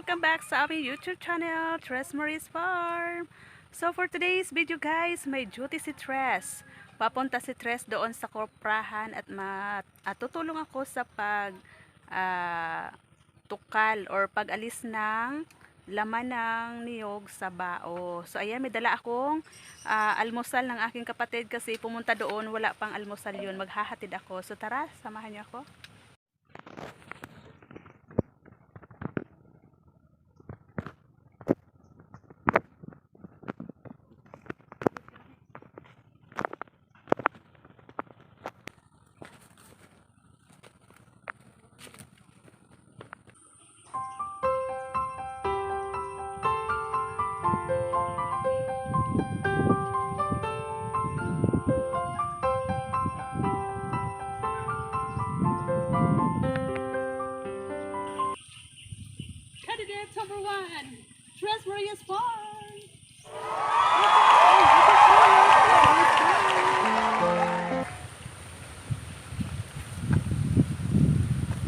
Welcome back sa aming YouTube channel, Tres Marie's Farm. So for today's video guys, may duty si Tres. Papunta si Tres doon sa koprahan at tutulong ako sa tukal or pag-alis ng laman ng niyog sa bao. So ayan, may dala akong almusal ng aking kapatid kasi pumunta doon, wala pang almusal yun. Maghahatid ako. So tara, samahan niyo ako. Candidate number 1, Tres Marie's Farm.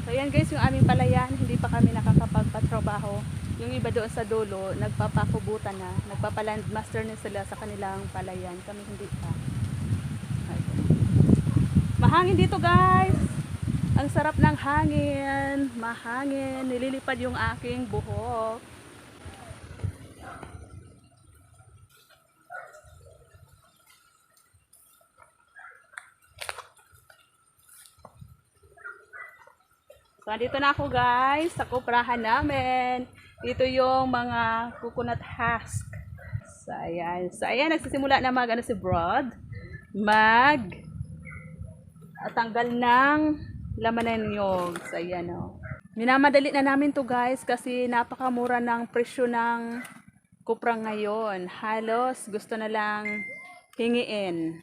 So yan guys, yung aming palayan, hindi pa kami nakakapagpatrabaho. Yung iba doon sa dulo, nagpapakubutan na, nagpapalandmaster na sila sa kanilang palayan. Kami hindi pa. Mahangin dito guys. Ang sarap ng hangin, mahangin, nililipad yung aking buhok. So, andito na ako guys, sa kuprahan namin. Ito yung mga coconut husk. So, ayan. So, ayan, nagsisimula na si Broad. Tanggal ng laman ng niyog. So, ayan o. Minamadali na namin to guys kasi napakamura ng presyo ng kupra ngayon. Halos gusto na lang hingiin.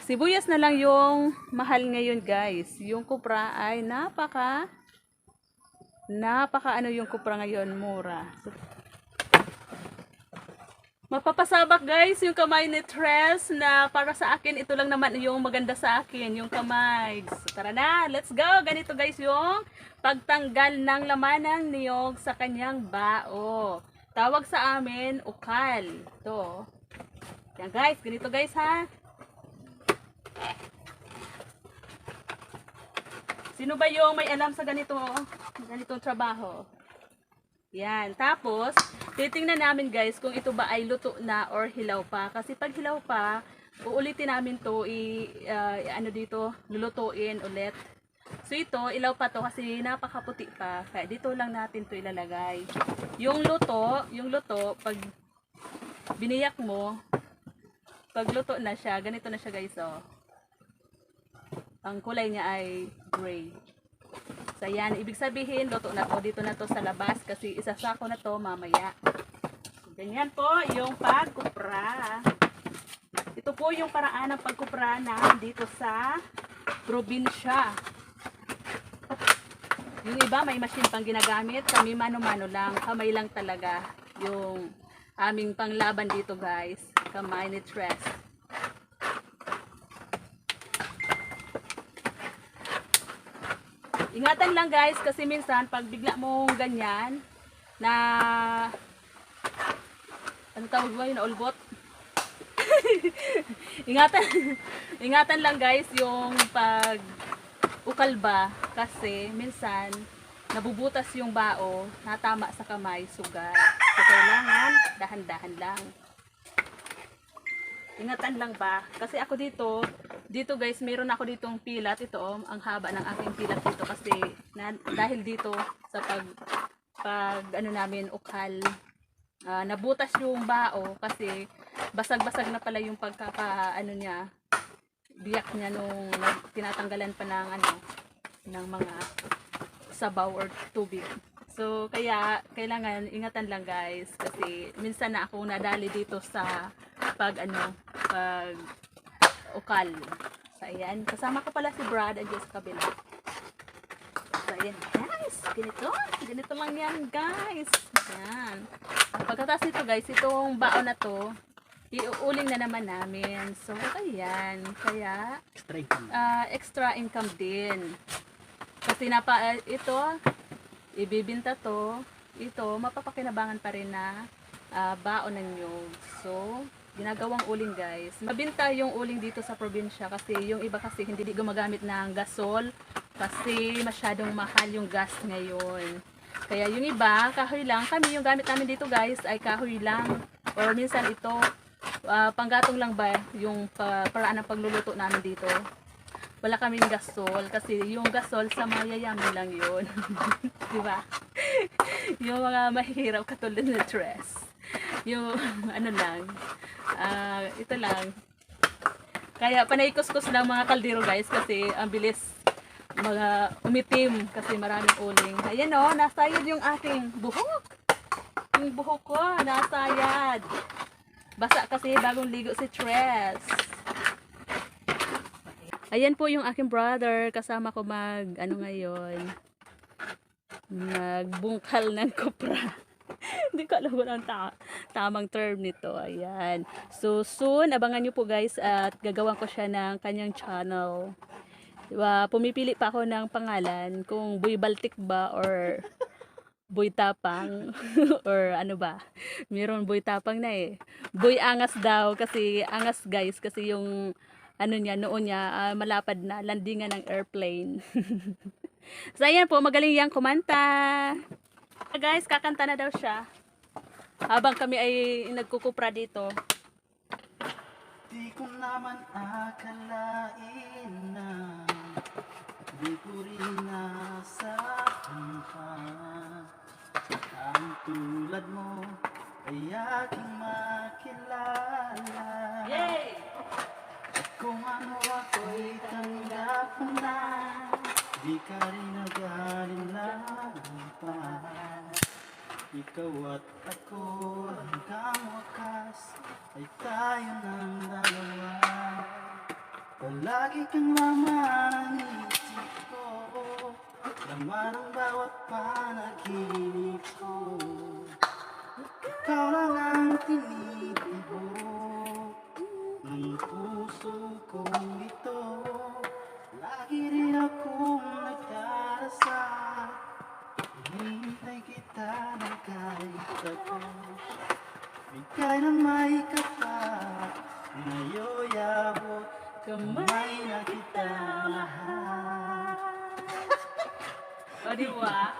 Sibuyas na lang yung mahal ngayon guys. Yung kupra ay napaka yung kupra ngayon, mura. So, mapapasabak guys yung kamay ni Tres na para sa akin ito lang naman yung maganda sa akin, yung kamay. So, tara na, let's go. Ganito guys yung pagtanggal ng laman ng niyog sa kanyang bao. Tawag sa amin, ukal. Ito. Yan guys, ganito guys ha. Sino ba yung may alam sa ganitong trabaho? Yan. Tapos, titingnan namin guys kung ito ba ay luto na or hilaw pa. Kasi pag hilaw pa, uulitin namin to lulutuin ulit. So ito, ilaw pa to kasi napakaputi pa. Kaya dito lang natin to ilalagay. Yung luto, pag biniyak mo, pag luto na siya, ganito na siya guys oh. Ang kulay niya ay gray. So yan, ibig sabihin, luto na to. Dito na to sa labas kasi isasako na to mamaya. Ganyan po yung pagkupra. Ito po yung paraan ng pagkupra na dito sa probinsya. Yung iba may machine pang ginagamit. Kami mano-mano lang. Kamay lang talaga yung aming panglaban dito guys. Kamay ni Tres. Ingatan lang guys kasi minsan pag bigla mong ganyan na ano tawag mo yun, ulbot. ingatan lang guys yung pag ukal ba kasi minsan nabubutas yung bao, natama sa kamay, sugat. So kailangan dahan-dahan lang. Ingatan lang ba? Kasi ako dito guys, meron ako ditong pilat. Ito ang haba ng aking pilat dito kasi dahil dito sa pag ano namin ukal, nabutas yung bao kasi basag-basag na pala yung niya, biyak niya nung tinatanggalan pa ng mga sabaw or tubig. So kaya kailangan ingatan lang guys kasi minsan na ako nadali dito sa pag ukal. So ayan, kasama ko pala si Brad at sa kabila. So ayan guys, ganito lang yan guys. Ayan. Pagkatapos nito guys, itong baon na to iuuling na naman namin. So ayan, kaya extra income din kasi ito ibibinta to ito mapapakinabangan pa rin na baon ng nyug. So, ginagawang uling guys. Mabinta yung uling dito sa probinsya kasi yung iba kasi hindi gumagamit ng gasol kasi masyadong mahal yung gas ngayon. Kaya yung iba, kahoy lang. Kami yung gamit namin dito guys ay kahoy lang. Or minsan ito, panggatong lang ba yung paraan ng pagluluto namin dito. Wala kaming gasol kasi yung gasol sa mayayaman lang yun. Diba? Yung mga mahirap katulad na dress. Yung ano lang, ito lang. Kaya panay-kuskus lang mga kaldero guys kasi ang bilis mga umitim kasi maraming uling. Ayan o, nasayad yung aking buhok. Yung buhok ko, nasayad. Basa kasi bagong ligo si Tres. Ayan po yung aking brother. Kasama ko ngayon. Nagbungkal ng kopra. Hindi ko alam kung ang tamang term nito. Ayan. So, soon, abangan nyo po guys at gagawan ko siya ng kanyang channel. Pumipili pa ako ng pangalan kung Boy Baltic ba or Boy Tapang or ano ba. Meron Boy Tapang na eh. Boy Angas daw kasi angas guys kasi yung ano niya noon niya malapad na landingan ng airplane. So ayan po, magaling yang kumanta. Guys, kakanta na daw siya. Habang kami ay nagkukupra dito. Di ko naman akalain na di ko rin nasahan pa ang tulad mo ay aking makilala. Yay! At kung ano ako'y tanggap mo na, di ka rin nag-alinlangan pa. Ikaw at ako hanggang wakas ay tayo ng dalawa. Palagi kang laman ng isip ko, laman ang bawat panaginip ko. Ikaw lang ang tinitibok ng puso kong ito. Lagi rin akong nagdarasal, hinihintay kita ng kahit ako. Bigay na may kapat, nayoyabot, kamay na kita mahal. O diba?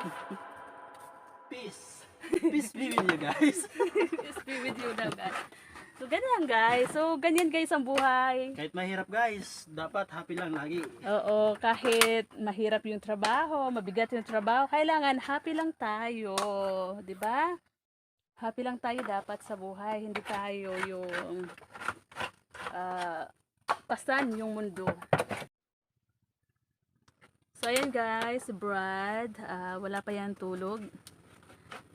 Peace. Peace be with you guys. Peace be with you daw guys. So ganyan guys. So ganyan guys ang buhay. Kahit mahirap guys, dapat happy lang lagi. Oo, kahit mahirap yung trabaho, mabigat yung trabaho, kailangan happy lang tayo, 'di ba? Happy lang tayo dapat sa buhay, hindi tayo yung pasan yung mundo. So ayan guys, si Brad, wala pa yan tulog.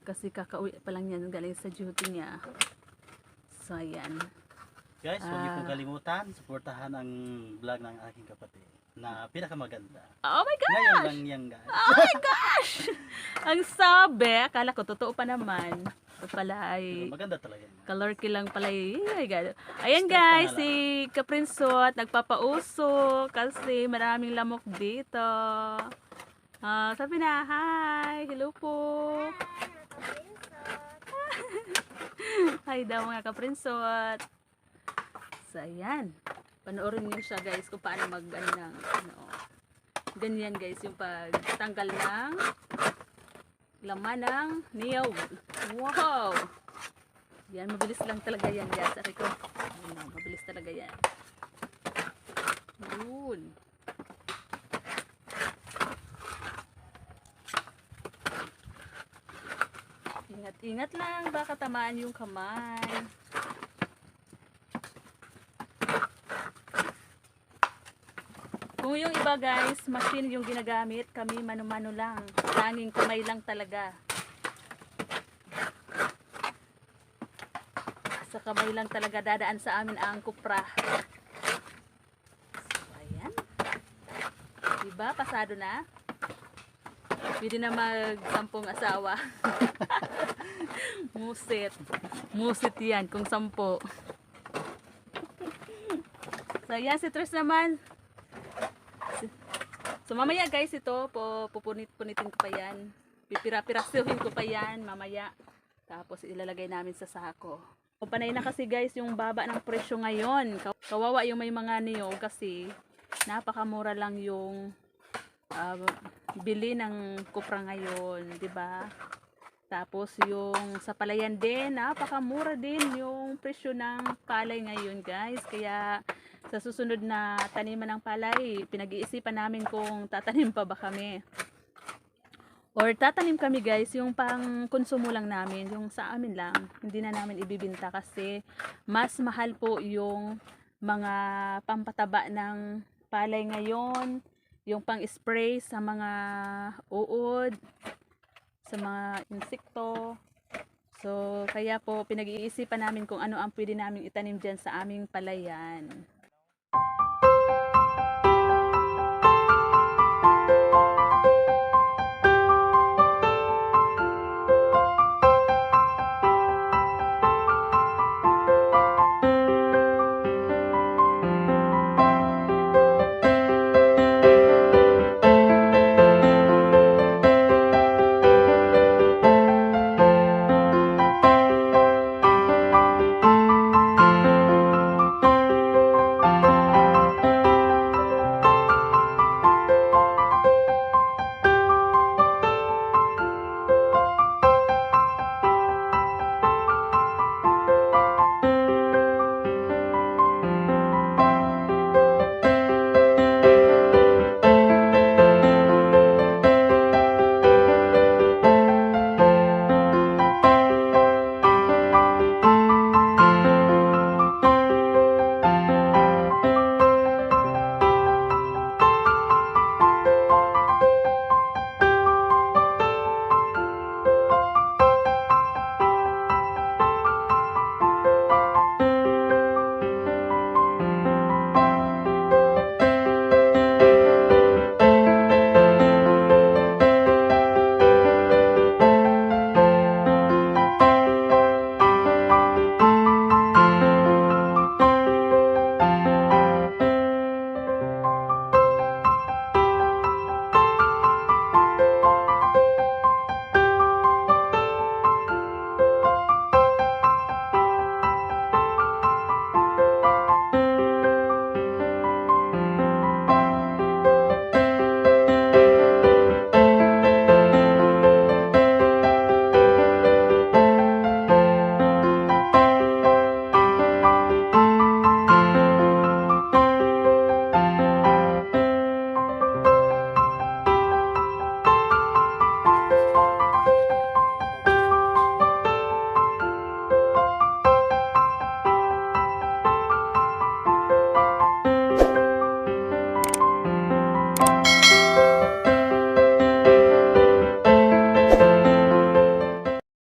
Kasi kakauwi pa lang yan galing sa duty niya. So ayan. Guys, huwag niyo pong kalimutan, suportahan ang vlog ng aking kapatid na pinakamaganda. Oh my gosh! Ngayon lang yan guys. Oh my gosh! Ang sabi, akala ko totoo pa naman. Ito pala ay Maganda talaga. kalorky lang pala eh. Oh my God. Ayan Start guys, na si Kaprinsot nagpapauso kasi maraming lamok dito. Sabi na, hi! Hello po! Hi daw mga Kaprinsot. So ayan. Panoorin niyo siya guys kung paano mag ganyan guys yung pagtanggal ng laman ng niyog. Wow! Yan, mabilis lang talaga yan guys. Sabi ko, mabilis talaga yan. Yun. Ingat-ingat lang, baka tamaan yung kamay. Kung yung iba guys, machine yung ginagamit, kami mano-mano lang. Tanging kamay lang talaga. Sa kamay lang talaga dadaan sa amin ang kupra. So, ayan. Diba? Pasado na. Pwede na mag-sampung asawa. Musit. Musit yan kung 10. So, ayan si Tres naman. So mamaya guys ito, pupunitin ko pa yan. pipira-pirasuhin ko pa yan mamaya. Tapos ilalagay namin sa sako. O, panay na kasi guys yung baba ng presyo ngayon. Kawawa yung may mga niyog kasi napakamura lang yung bili ng kupra ngayon, 'di ba? Tapos yung sa palayan din, napakamura din yung presyo ng palay ngayon, guys. Kaya sa susunod na taniman ng palay, pinag-iisipan namin kung tatanim pa ba kami. Or tatanim kami, guys, yung pang konsumo lang namin, yung sa amin lang. Hindi na namin ibibinta kasi mas mahal po yung mga pampataba ng palay ngayon, yung pang-spray sa mga uod, sa mga insekto. So, kaya po pinag-iisipan namin kung ano ang pwede namin itanim dyan sa aming palayan.